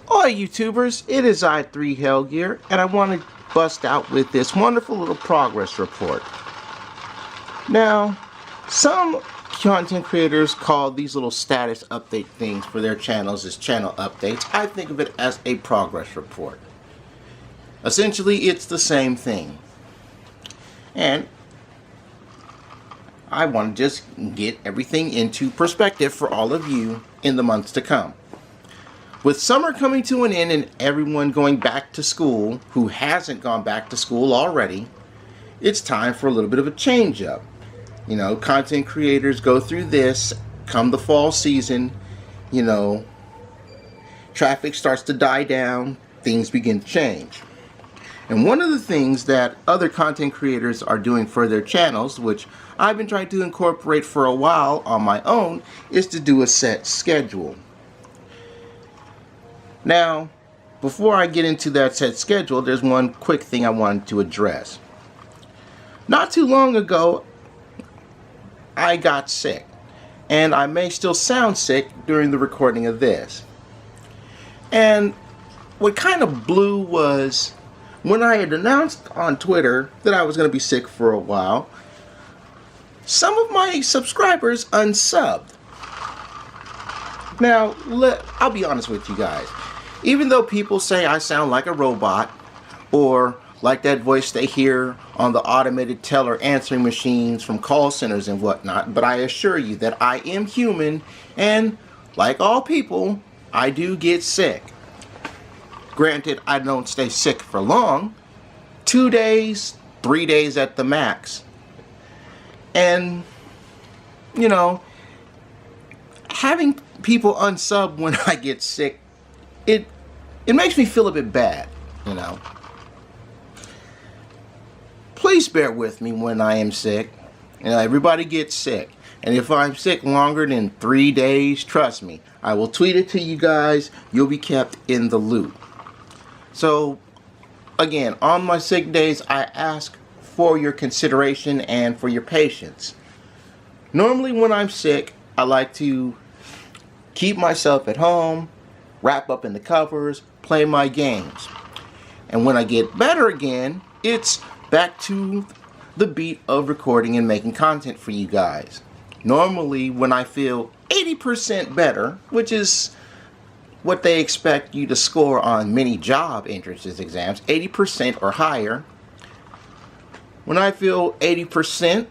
Hi YouTubers, it is h3llg3ar, and I want to bust out with this wonderful little progress report. Now, some content creators call these little status update things for their channels as channel updates. I think of it as a progress report. Essentially, it's the same thing. And I want to just get everything into perspective for all of you in the months to come. With summer coming to an end and everyone going back to school who hasn't gone back to school already, it's time for a little bit of a change up. You know, content creators go through this come the fall season, you know, traffic starts to die down, things begin to change. And one of the things that other content creators are doing for their channels, which I've been trying to incorporate for a while on my own, is to do a set schedule. Now, before I get into that set schedule, there's one quick thing I wanted to address. Not too long ago, I got sick, and I may still sound sick during the recording of this. And what kind of blew was when I had announced on Twitter that I was going to be sick for a while, some of my subscribers unsubbed. Now, I'll be honest with you guys. Even though people say I sound like a robot, or like that voice they hear on the automated teller answering machines from call centers and whatnot, but I assure you that I am human, and like all people, I do get sick. Granted, I don't stay sick for long. 2 days, 3 days at the max. And, you know, having people unsub when I get sick, it makes me feel a bit bad, you know. Please bear with me when I am sick. You know, everybody gets sick. And if I'm sick longer than 3 days, trust me, I will tweet it to you guys. You'll be kept in the loop. So, again, on my sick days, I ask for your consideration and for your patience. Normally when I'm sick, I like to keep myself at home, wrap up in the covers, play my games. And when I get better again, it's back to the beat of recording and making content for you guys. Normally when I feel 80% better, which is what they expect you to score on many job entrances exams, 80% or higher. When I feel 80%,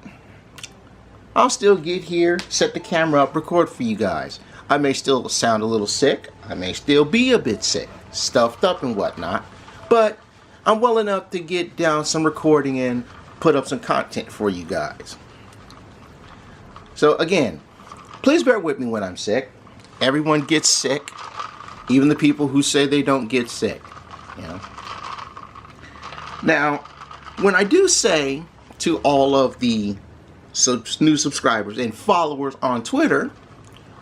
I'll still get here, set the camera up, record for you guys. I may still sound a little sick. I may still be a bit sick, stuffed up and whatnot. But I'm well enough to get down some recording and put up some content for you guys. So again, please bear with me when I'm sick. Everyone gets sick. Even the people who say they don't get sick. You know. Now, when I do say to all of the new subscribers and followers on Twitter,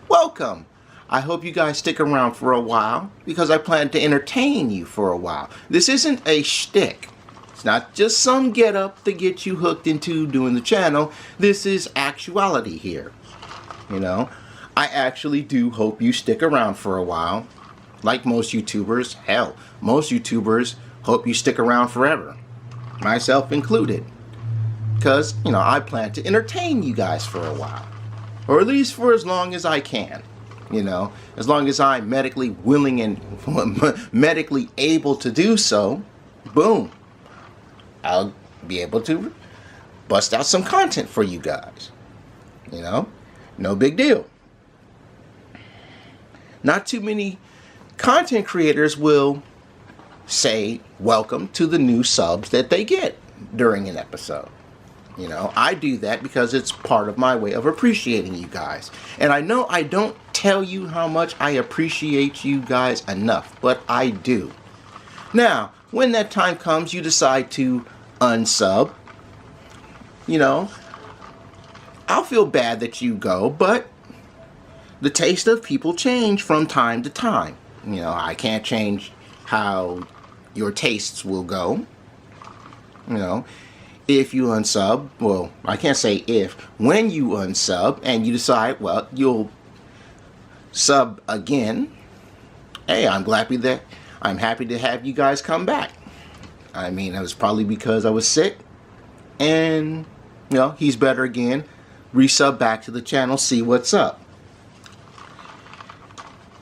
welcome. I hope you guys stick around for a while because I plan to entertain you for a while. This isn't a shtick. It's not just some get up to get you hooked into doing the channel. This is actuality here. You know, I actually do hope you stick around for a while. Like most YouTubers, hell, most YouTubers hope you stick around forever. Myself included. Because, you know, I plan to entertain you guys for a while. Or at least for as long as I can. You know, as long as I'm medically willing and medically able to do so, boom, I'll be able to bust out some content for you guys. You know, no big deal. Not too many content creators will say welcome to the new subs that they get during an episode. You know, I do that because it's part of my way of appreciating you guys. And I know I don't tell you how much I appreciate you guys enough, but I do. Now, when that time comes, you decide to unsub. You know, I'll feel bad that you go, but the taste of people change from time to time. You know, I can't change how your tastes will go. You know, if you unsub, well, I can't say if, when you unsub and you decide, well, you'll sub again, hey, I'm happy to have you guys come back. I mean, it was probably because I was sick, and you know, he's better again. Resub back to the channel, see what's up.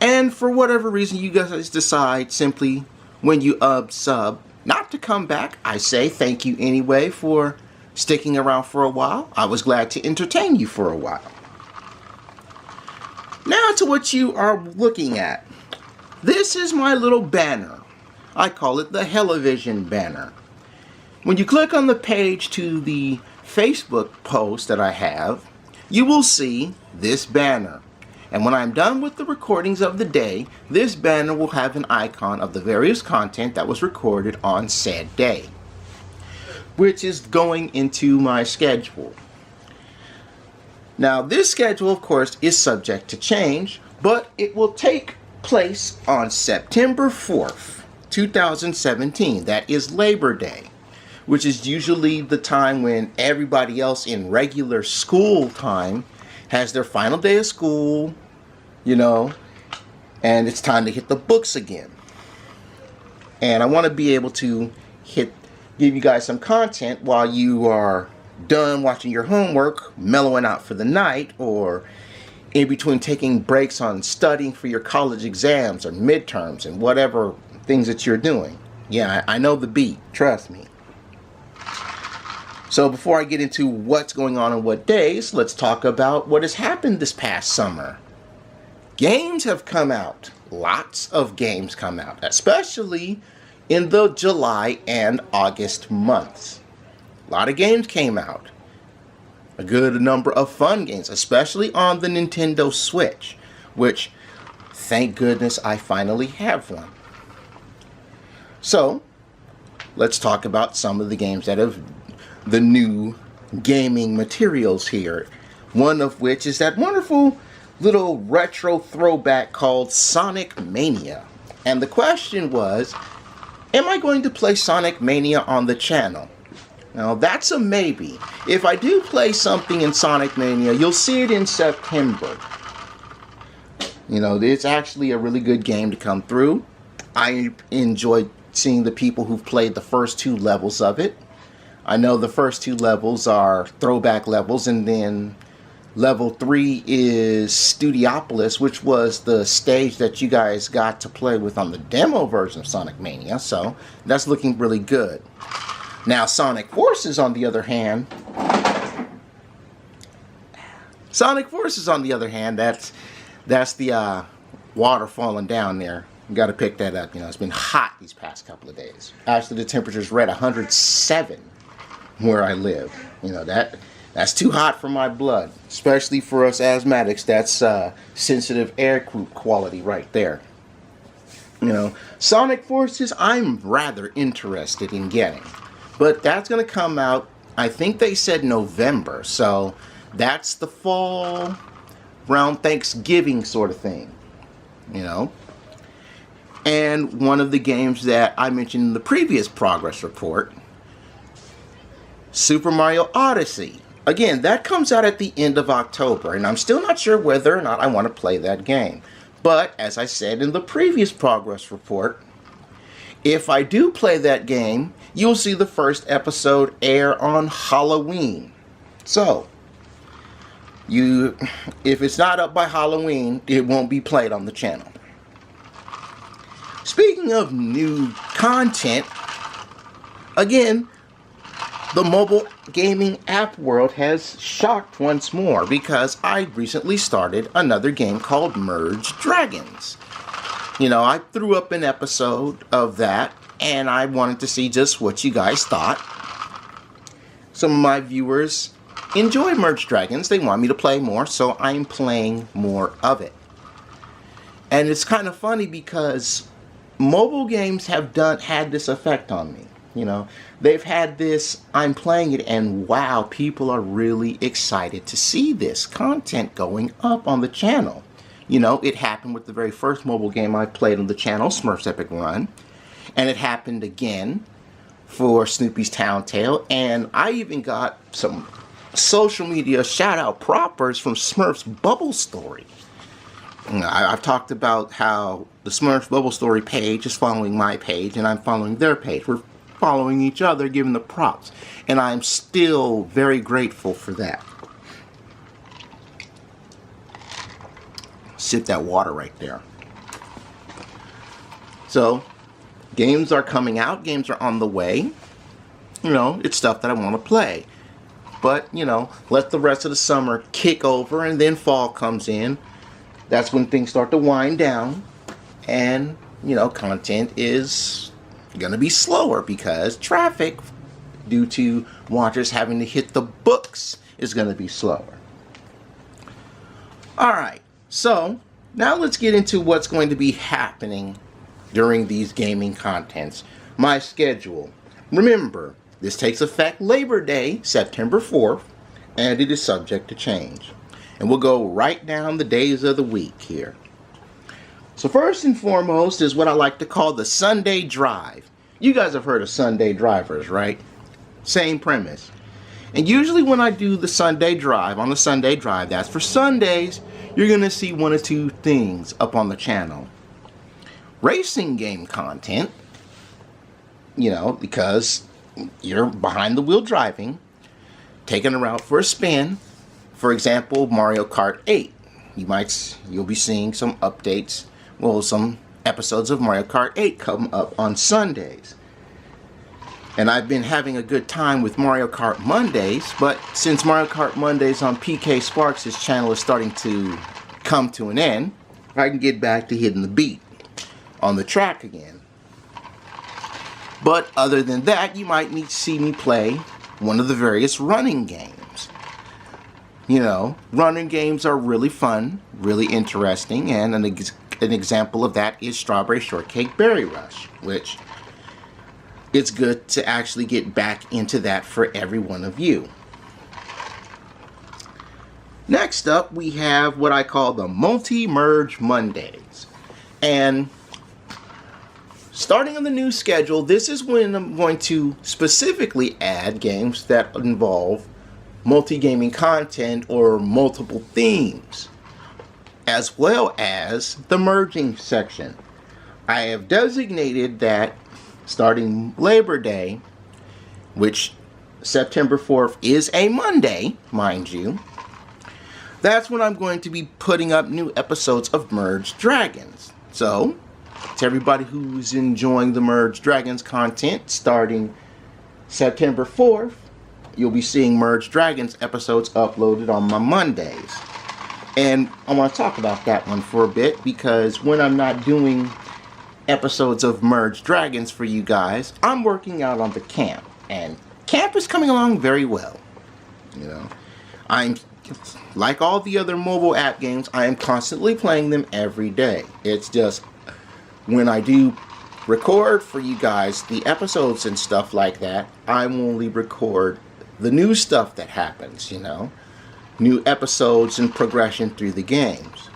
And for whatever reason you guys decide simply when you sub not to come back, I say thank you anyway for sticking around for a while. I was glad to entertain you for a while. Now to what you are looking at. This is my little banner. I call it the H3llg3ar banner. When you click on the page to the Facebook post that I have, you will see this banner. And when I'm done with the recordings of the day, this banner will have an icon of the various content that was recorded on said day, which is going into my schedule. Now, this schedule, of course, is subject to change, but it will take place on September 4th, 2017. That is Labor Day, which is usually the time when everybody else in regular school time has their final day of school, you know, and it's time to hit the books again. And I want to be able to give you guys some content while you are done watching your homework, mellowing out for the night, or in between taking breaks on studying for your college exams or midterms and whatever things that you're doing. Yeah, I know the beat, trust me. So before I get into what's going on what days, let's talk about what has happened this past summer. Games have come out. Lots of games come out, especially in the July and August months. A lot of games came out. A good number of fun games, especially on the Nintendo Switch, which, thank goodness, I finally have one. So, let's talk about some of the games that have the new gaming materials here. One of which is that wonderful little retro throwback called Sonic Mania. And the question was, am I going to play Sonic Mania on the channel? Now that's a maybe. If I do play something in Sonic Mania, you'll see it in September. You know, it's actually a really good game to come through. I enjoyed seeing the people who've played the first 2 levels of it. I know the first 2 levels are throwback levels, and then level 3 is Studiopolis, which was the stage that you guys got to play with on the demo version of Sonic Mania, so that's looking really good. Now Sonic Forces on the other hand, that's the water falling down there. You got to pick that up. You know, it's been hot these past couple of days. Actually, the temperature's right at 107 where I live. You know, that's too hot for my blood, especially for us asthmatics. That's sensitive air quality right there. You know, Sonic Forces, I'm rather interested in getting, but that's going to come out, I think they said November, so that's the fall, around Thanksgiving sort of thing, you know. And one of the games that I mentioned in the previous progress report, Super Mario Odyssey. Again, that comes out at the end of October, and I'm still not sure whether or not I want to play that game. But, as I said in the previous progress report, if I do play that game, you'll see the first episode air on Halloween. So, if it's not up by Halloween, it won't be played on the channel. Speaking of new content, again, the mobile gaming app world has shocked once more because I recently started another game called Merge Dragons. You know, I threw up an episode of that and I wanted to see just what you guys thought. Some of my viewers enjoy Merge Dragons. They want me to play more, so I'm playing more of it. And it's kind of funny because mobile games have had this effect on me. You know, they've had this, I'm playing it, and wow, people are really excited to see this content going up on the channel. You know, it happened with the very first mobile game I played on the channel, Smurf's Epic Run. And it happened again for Snoopy's Town Tale. And I even got some social media shout-out propers from Smurf's Bubble Story. I've talked about how the Smurf Bubble Story page is following my page, and I'm following their page. We're following each other, giving the props, and I'm still very grateful for that. Sip that water right there. So, games are coming out, games are on the way. You know, it's stuff that I want to play. But, you know, let the rest of the summer kick over, and then fall comes in. That's when things start to wind down, and, you know, content is gonna be slower because traffic, due to watchers having to hit the books, is gonna be slower. Alright, so now let's get into what's going to be happening during these gaming contents. My schedule. Remember, this takes effect Labor Day, September 4th, and it is subject to change. And we'll go right down the days of the week here. So first and foremost is what I like to call the Sunday Drive. You guys have heard of Sunday drivers, right? Same premise. And usually when I do the Sunday Drive, on the Sunday Drive, that's for Sundays, you're going to see one or two things up on the channel. Racing game content, you know, because you're behind the wheel driving, taking a route for a spin. For example, Mario Kart 8. You'll be seeing some updates, well, some episodes of Mario Kart 8 come up on Sundays. And I've been having a good time with Mario Kart Mondays, but since Mario Kart Mondays on PK Sparks' channel is starting to come to an end, I can get back to hitting the beat on the track again. But other than that, you might need to see me play one of the various running games. You know, running games are really fun, really interesting, and an example of that is Strawberry Shortcake Berry Rush, which it's good to actually get back into that for every one of you. Next up, we have what I call the MultiMerge Mondays. And starting on the new schedule, this is when I'm going to specifically add games that involve multi-gaming content or multiple themes, as well as the merging section. I have designated that starting Labor Day, which September 4th is a Monday, mind you, that's when I'm going to be putting up new episodes of Merge Dragons. So, to everybody who's enjoying the Merge Dragons content, starting September 4th, you'll be seeing Merge Dragons episodes uploaded on my Mondays. And I want to talk about that one for a bit, because when I'm not doing episodes of Merge Dragons for you guys, I'm working out on the camp. And camp is coming along very well. You know, I'm like all the other mobile app games, I am constantly playing them every day. It's just when I do record for you guys the episodes and stuff like that, I only record the new stuff that happens, you know, new episodes and progression through the games.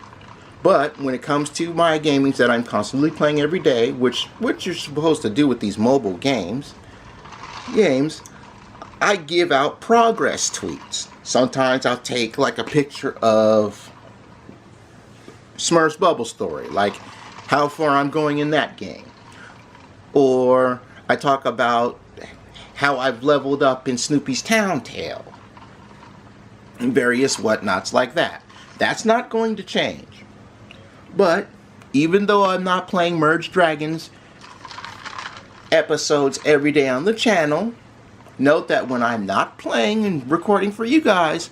But when it comes to my gamings that I'm constantly playing every day, which you're supposed to do with these mobile games, I give out progress tweets. Sometimes I'll take like a picture of Smurf's Bubble Story, like how far I'm going in that game. Or I talk about how I've leveled up in Snoopy's Town Tale. And various whatnots like that. That's not going to change. But even though I'm not playing Merge Dragons episodes every day on the channel, note that when I'm not playing and recording for you guys,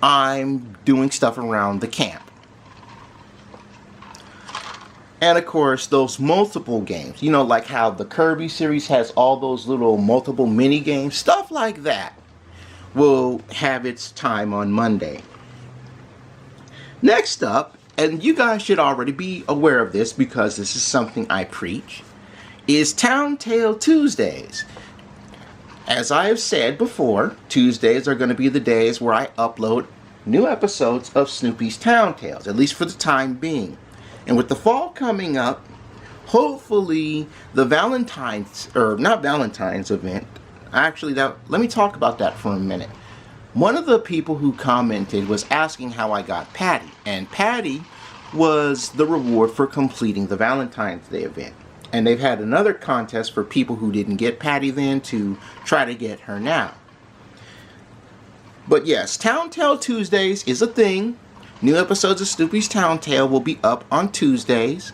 I'm doing stuff around the camp. And of course, those multiple games, you know, like how the Kirby series has all those little multiple mini games, stuff like that will have its time on Monday. Next up, and you guys should already be aware of this because this is something I preach, is Town Tale Tuesdays. As I have said before, Tuesdays are going to be the days where I upload new episodes of Snoopy's Town Tales, at least for the time being. And with the fall coming up, hopefully the not Valentine's event, actually, let me talk about that for a minute. One of the people who commented was asking how I got Patty. And Patty was the reward for completing the Valentine's Day event. And they've had another contest for people who didn't get Patty then to try to get her now. But yes, Town Tale Tuesdays is a thing. New episodes of Snoopy's Town Tale will be up on Tuesdays.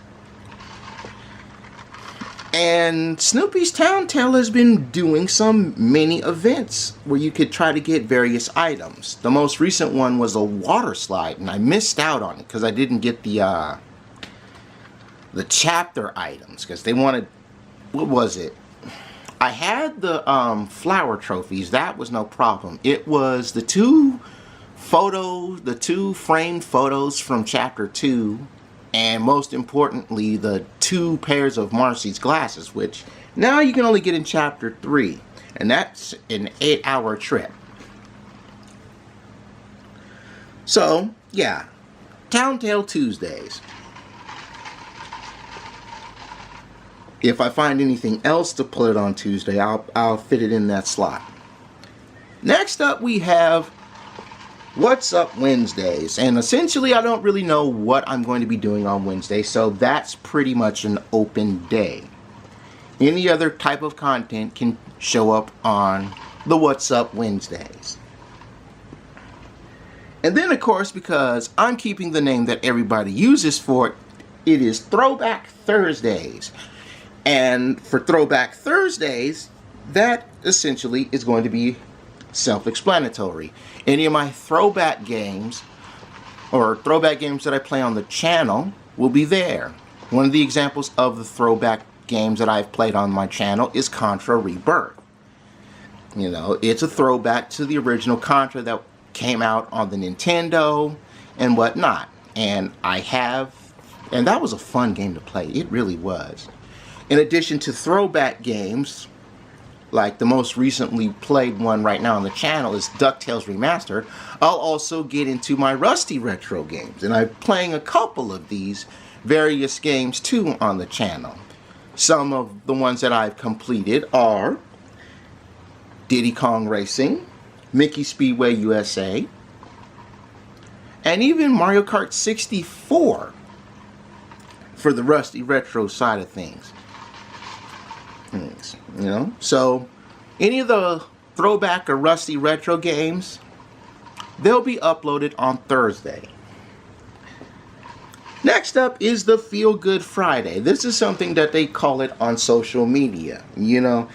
And Snoopy's Town Tale has been doing some mini events where you could try to get various items. The most recent one was a water slide, and I missed out on it because I didn't get the chapter items because they wanted, what was it? I had the flower trophies. That was no problem. It was the two framed photos from chapter 2. And most importantly, the 2 pairs of Marcy's glasses, which now you can only get in chapter 3. And that's an 8-hour trip. So, yeah. Town Tale Tuesdays. If I find anything else to put on Tuesday, I'll fit it in that slot. Next up, we have What's Up Wednesdays, and essentially I don't really know what I'm going to be doing on Wednesday, so that's pretty much an open day. Any other type of content can show up on the What's Up Wednesdays. And then of course, because I'm keeping the name that everybody uses for it, it is Throwback Thursdays. And for Throwback Thursdays, that essentially is going to be self-explanatory. Any of my throwback games or throwback games that I play on the channel will be there. One of the examples of the throwback games that I've played on my channel is Contra Rebirth. You know, it's a throwback to the original Contra that came out on the Nintendo and whatnot. And that was a fun game to play. It really was. In addition to throwback games, like the most recently played one right now on the channel is DuckTales Remastered, I'll also get into my Rusty Retro games. And I'm playing a couple of these various games too on the channel. Some of the ones that I've completed are Diddy Kong Racing, Mickey Speedway USA, and even Mario Kart 64 for the Rusty Retro side of things. You know, so any of the throwback or Rusty Retro games, they'll be uploaded on Thursday. Next up is the Feel Good Friday. This is something that they call it on social media, you know.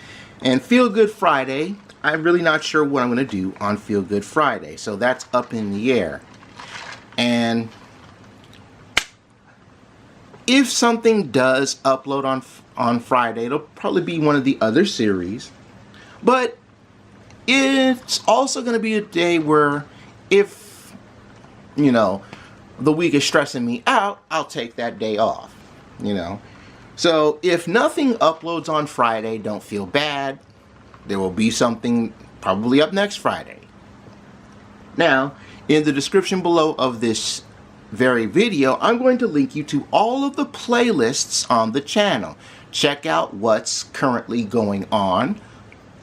And Feel Good Friday, I'm really not sure what I'm going to do on Feel Good Friday. So that's up in the air. And if something does upload on Friday, it'll probably be one of the other series. But it's also going to be a day where if, you know, the week is stressing me out, I'll take that day off, you know. So if nothing uploads on Friday, don't feel bad. There will be something probably up next Friday. Now, in the description below of this very video, I'm going to link you to all of the playlists on the channel. Check out what's currently going on.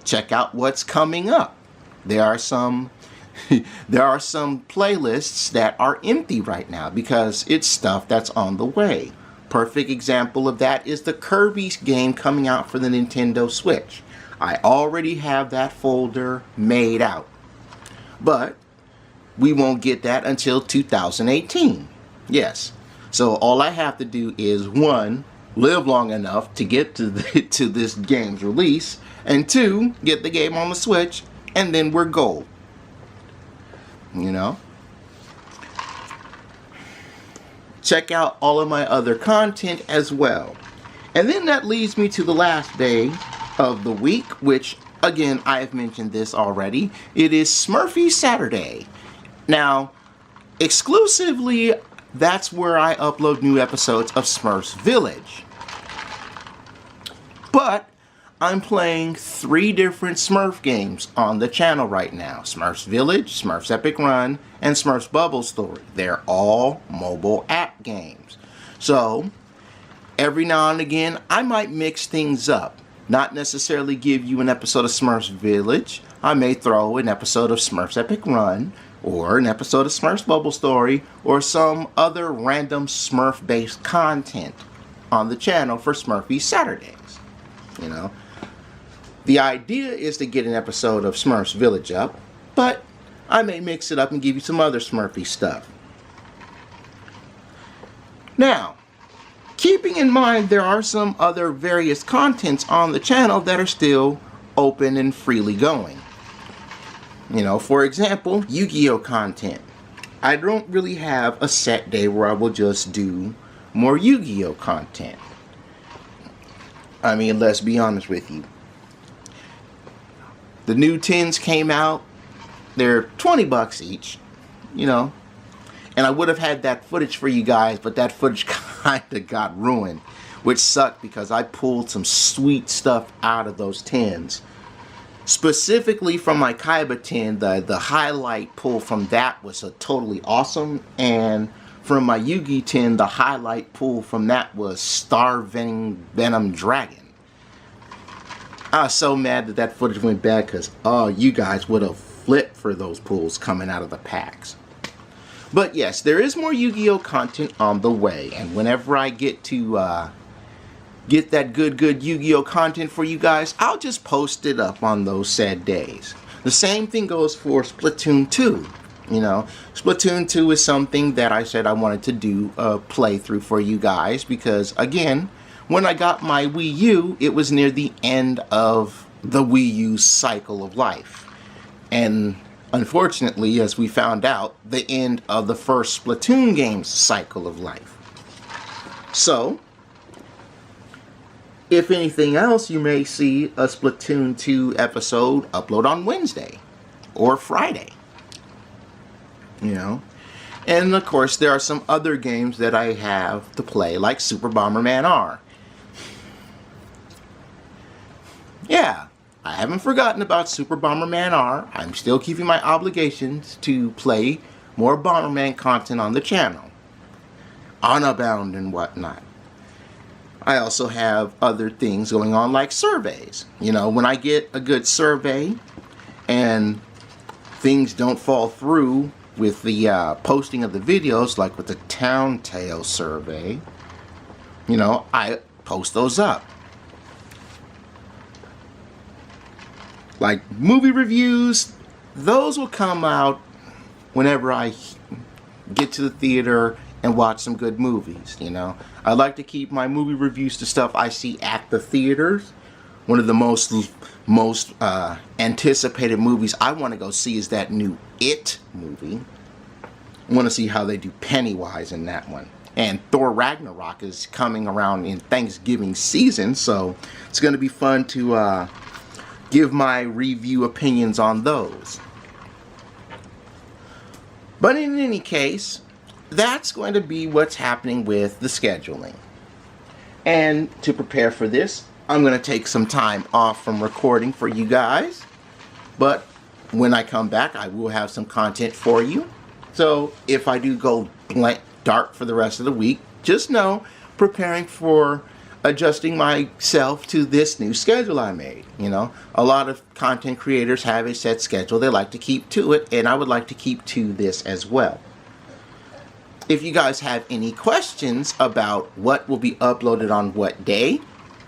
Check out what's coming up. There are some playlists that are empty right now because it's stuff that's on the way. Perfect example of that is the Kirby game coming out for the Nintendo Switch. I already have that folder made out. But we won't get that until 2018. Yes. So all I have to do is 1, live long enough to get to this game's release, and 2, get the game on the Switch, and then we're gold. You know? Check out all of my other content as well. And then that leads me to the last day of the week, which, again, I've mentioned this already. It is Smurffy Saturday. Now, exclusively, that's where I upload new episodes of Smurf's Village. But I'm playing 3 different Smurf games on the channel right now. Smurf's Village, Smurf's Epic Run, and Smurf's Bubble Story. They're all mobile app games. So, every now and again, I might mix things up. Not necessarily give you an episode of Smurf's Village. I may throw an episode of Smurf's Epic Run, or an episode of Smurf's Bubble Story, or some other random Smurf-based content on the channel for Smurffy Saturdays. You know, the idea is to get an episode of Smurf's Village up, but I may mix it up and give you some other Smurfy stuff. Now, keeping in mind there are some other various contents on the channel that are still open and freely going. You know, for example, Yu-Gi-Oh content. I don't really have a set day where I will just do more Yu-Gi-Oh content. I mean, let's be honest with you. The new tins came out. They're 20 bucks each, you know. And I would have had that footage for you guys, but that footage kind of got ruined, which sucked because I pulled some sweet stuff out of those tins. Specifically from my Kaiba tin, the highlight pull from that was totally awesome. And from my Yugi tin, the highlight pull from that was Starving Venom Dragon. I was so mad that that footage went bad because, oh, you guys would have flipped for those pulls coming out of the packs. But yes, there is more Yu-Gi-Oh content on the way, and whenever I get to get that good Yu-Gi-Oh content for you guys, I'll just post it up on those said days. The same thing goes for Splatoon 2. You know, Splatoon 2 is something that I said I wanted to do a playthrough for you guys because, again, when I got my Wii U, it was near the end of the Wii U's cycle of life. And unfortunately, as we found out, the end of the first Splatoon game's cycle of life. So, if anything else, you may see a Splatoon 2 episode upload on Wednesday or Friday. You know? And of course, there are some other games that I have to play, like Super Bomberman R. Yeah, I haven't forgotten about Super Bomberman R. I'm still keeping my obligations to play more Bomberman content on the channel. Unabound and whatnot. I also have other things going on like surveys. You know, when I get a good survey and things don't fall through with the posting of the videos, like with the Town Tale survey, you know, I post those up. Like movie reviews, those will come out whenever I get to the theater and watch some good movies, you know. I like to keep my movie reviews to stuff I see at the theaters. One of the most anticipated movies I want to go see is that new It movie. I want to see how they do Pennywise in that one. And Thor Ragnarok is coming around in Thanksgiving season, so it's going to be fun to give my review opinions on those. But in any case, that's going to be what's happening with the scheduling. And to prepare for this, I'm going to take some time off from recording for you guys. But when I come back, I will have some content for you. So if I do go dark for the rest of the week, just know, preparing for adjusting myself to this new schedule I made. You know, a lot of content creators have a set schedule. They like to keep to it, and I would like to keep to this as well. If you guys have any questions about what will be uploaded on what day,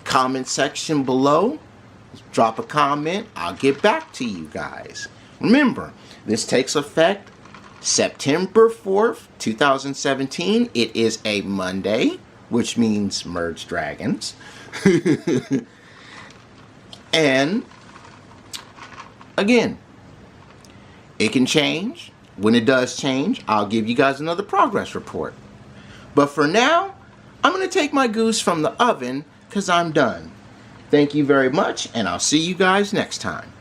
comment section below. Drop a comment. I'll get back to you guys. Remember, this takes effect September 4th, 2017. It is a Monday, which means Merge Dragons. And again, it can change. When it does change, I'll give you guys another progress report. But for now, I'm going to take my goose from the oven because I'm done. Thank you very much, and I'll see you guys next time.